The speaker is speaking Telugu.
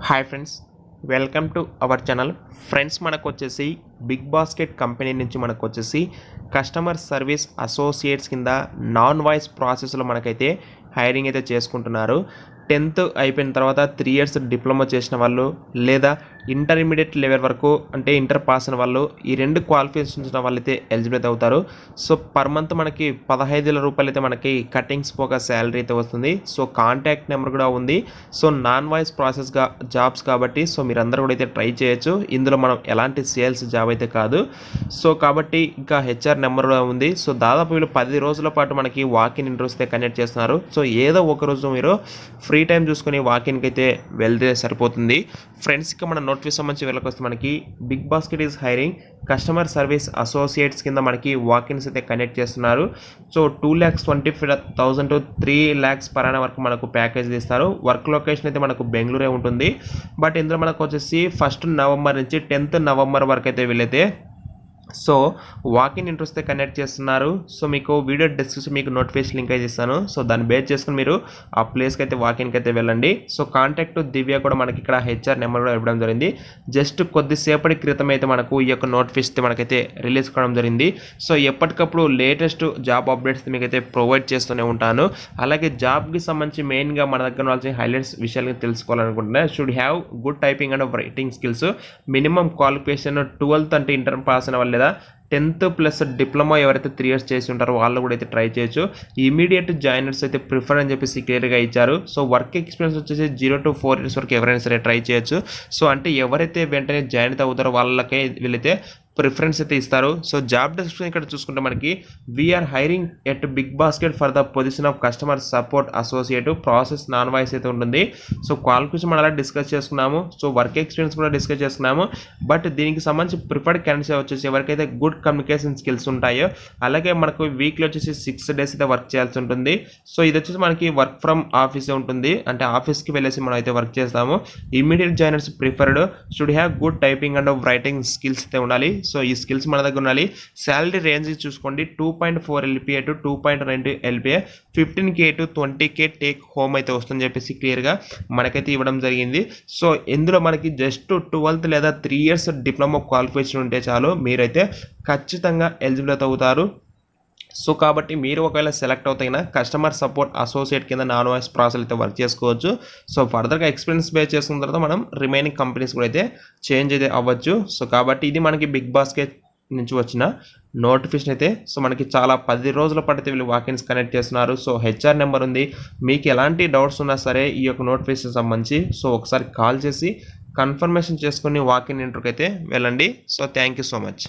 Hi friends, welcome to our channel. Friends, మనకు వచ్చేసి బిగ్ బాస్కెట్ కంపెనీ నుంచి మనకు వచ్చేసి కస్టమర్ సర్వీస్ అసోసియేట్స్ కింద నాన్ వాయిస్ ప్రాసెస్లో మనకైతే హైరింగ్ అయితే చేసుకుంటున్నారు. 10th అయిపోయిన తర్వాత 3 years డిప్లొమా చేసిన వాళ్ళు లేదా ఇంటర్మీడియట్ లెవెల్ వరకు అంటే ఇంటర్ పాస్ అయిన వాళ్ళు ఈ 2 క్వాలిఫికేషన్స్ ఉన్న వాళ్ళైతే ఎలిజిబుల్ అయితే అవుతారు. సో పర్ మంత్ మనకి 15,000 రూపాయలు అయితే మనకి కటింగ్స్ పోగా శాలరీ అయితే వస్తుంది. సో కాంటాక్ట్ నెంబర్ కూడా ఉంది. సో నాన్ వాయిస్ ప్రాసెస్గా జాబ్స్ కాబట్టి సో మీరందరూ కూడా అయితే ట్రై చేయొచ్చు. ఇందులో మనం ఎలాంటి సేల్స్ జాబ్ అయితే కాదు. సో కాబట్టి ఇంకా హెచ్ఆర్ నెంబర్ కూడా ఉంది. సో దాదాపు వీళ్ళు 10 రోజుల పాటు మనకి వాకిన్ ఇంటర్వ్యూస్ అయితే కండక్ట్ చేస్తున్నారు. సో ఏదో ఒక రోజు మీరు ఫ్రీ టైం చూసుకొని వాకిన్కి అయితే వెళ్తే సరిపోతుంది. ఫ్రెండ్స్, ఇక మన నోటిఫికేషన్ సంబంధించి వెళ్ళకి వస్తే మనకి Big Basket is hiring customer service associates కింద మనకి వాకిన్స్ అయితే కండక్ట్ చేస్తున్నారు. So 2,25,000 to 3 lakhs per annum వరకు మనకు ప్యాకేజ్ ఇస్తారు. వర్క్ లొకేషన్ అయితే మనకు బెంగళూరే ఉంటుంది. బట్ ఇందులో మనకు వచ్చేసి 1st November నుంచి 10th November వరకు అయితే వీళ్ళైతే సో వాకిన్ ఇంట్రెస్ట్ కండక్ట్ చేస్తున్నారు. సో మీకు వీడియో డిస్క్రిప్షన్ మీకు నోటిఫికేషన్ లింక్ అయితే ఇస్తాను. సో దాన్ని బేస్ చేసుకుని మీరు ఆ ప్లేస్కి అయితే వాకిన్కి అయితే వెళ్ళండి. సో కాంటాక్ట్ దివ్య కూడా మనకి ఇక్కడ హెచ్ఆర్ నెంబర్ కూడా ఇవ్వడం జరిగింది. జస్ట్ కొద్దిసేపటి క్రితం అయితే మనకు ఈ యొక్క నోటిఫికేషన్ మనకైతే రిలీజ్ కావడం జరిగింది. సో ఎప్పటికప్పుడు లేటెస్ట్ జాబ్ అప్డేట్స్ మీకైతే ప్రొవైడ్ చేస్తూనే ఉంటాను. అలాగే జాబ్కి సంబంధించి మెయిన్గా మన దగ్గర వాళ్ళ హైలైట్స్ విషయాలు తెలుసుకోవాలనుకుంటున్నా. Should have good typing and writing skills, minimum qualification 12th అంటే ఇంటర్ పాస్ అయిన వాళ్ళు లేదా 10th ప్లస్ డిప్లొమా ఎవరైతే 3 years చేసి ఉంటారో వాళ్ళు కూడా అయితే ట్రై చేయొచ్చు. ఇమీడియట్ జాయినర్స్ అయితే ప్రిఫర్ అని చెప్పేసి క్లియర్గా ఇచ్చారు. సో వర్క్ ఎక్స్పీరియన్స్ వచ్చేసి 0 to 4 years వరకు ఎవరైనా సరే ట్రై చేయొచ్చు. సో అంటే ఎవరైతే వెంటనే జాయిన్ అవుతారో వాళ్ళకే వీళ్ళైతే ప్రిఫరెన్స్ అయితే ఇస్తారు. సో జాబ్ డిస్క్రిప్షన్ ఇక్కడ చూసుకుంటే మనకి we're hiring at Big Basket for the position of customer support associate, process non voice అయితే ఉంటుంది. సో క్వాలిఫికేషన్ మనం అలా డిస్కస్ చేసుకున్నాము. సో వర్క్ ఎక్స్పీరియన్స్ కూడా డిస్కస్ చేసుకున్నాము. బట్ దీనికి సంబంధించి ప్రిఫర్డ్ క్యాండిడేట్స్ వచ్చేసి ఎవరికైతే గుడ్ కమ్యూనికేషన్ స్కిల్స్ ఉంటాయో, అలాగే మనకు వీక్లో వచ్చేసి 6 days అయితే వర్క్ చేయాల్సి ఉంటుంది. సో ఇది వచ్చేసి మనకి వర్క్ ఫ్రమ్ ఆఫీసే ఉంటుంది, అంటే ఆఫీస్కి వెళ్ళేసి మనం అయితే వర్క్ చేస్తాము. Immediate joiners preferred, should have good typing and writing skills అయితే ఉండాలి. సో ఈ స్కిల్స్ మన దగ్గర ఉండాలి. శాలరీ రేంజ్ చూసుకోండి, 2.4 LPA to 2.9 LPA, 15K to 20K take home అయితే వస్తుందని చెప్పేసి క్లియర్గా మనకైతే ఇవ్వడం జరిగింది. సో ఇందులో మనకి జస్ట్ 12th లేదా 3 years డిప్లొమా క్వాలిఫికేషన్ ఉంటే చాలు, మీరైతే ఖచ్చితంగా ఎలిజిబుల్ అవుతారు. సో కాబట్టి మీరు ఒకవేళ సెలెక్ట్ అవుతాయినా కస్టమర్ సపోర్ట్ అసోసియేట్ కింద నాన్ వాయిస్ ప్రాసెస్ అయితే వర్క్ చేసుకోవచ్చు. సో ఫర్దర్గా ఎక్స్పీరియన్స్ బేస్ చేసుకున్న తర్వాత మనం రిమైనింగ్ కంపెనీస్ కూడా అయితే చేంజ్ అయితే అవ్వచ్చు. సో కాబట్టి ఇది మనకి బిగ్ బాస్కెట్ నుంచి వచ్చిన నోటిఫికేషన్ అయితే. సో మనకి చాలా 10 రోజుల పాటు అయితే వీళ్ళు వాకిన్స్ కనెక్ట్ చేస్తున్నారు. సో హెచ్ఆర్ నెంబర్ ఉంది. మీకు ఎలాంటి డౌట్స్ ఉన్నా సరే ఈ యొక్క నోటిఫికేషన్ సంబంధించి సో ఒకసారి కాల్ చేసి కన్ఫర్మేషన్ చేసుకుని వాకిన్ ఇంటర్వ్యూకి అయితే వెళ్ళండి. So thank you so much.